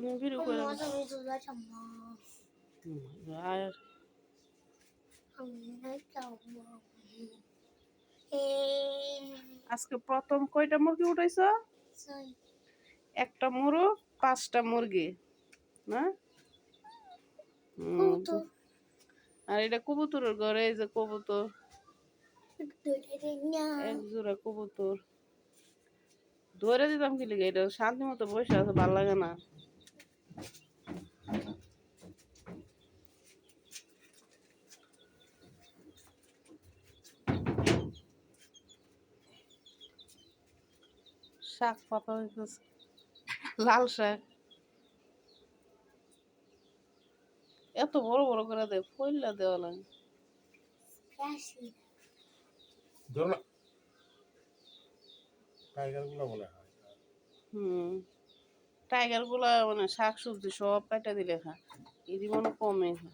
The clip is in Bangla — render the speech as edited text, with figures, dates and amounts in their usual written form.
মুভির উপরে আর আজকে প্রথম কয়টা মুরগি উঠাইছ? একটা মোরগ, 5টা মুরগি না? আর এটা কবুতরের ঘরে, এই যে কবুতর, এক জোড়া কবুতর ধরে দিতাম কি লিগে, এটা শান্তি মতো বসে আছে, ভাল লাগে না। শাক পাতা হইতেছে, লাল শাক এত বড় বড় করে দেয়, ফইলা দেওয়া লাগে। টাইগার গুলা মানে শাক সবজি সব কাটা দিলে খা, এদি মনে কমে খা।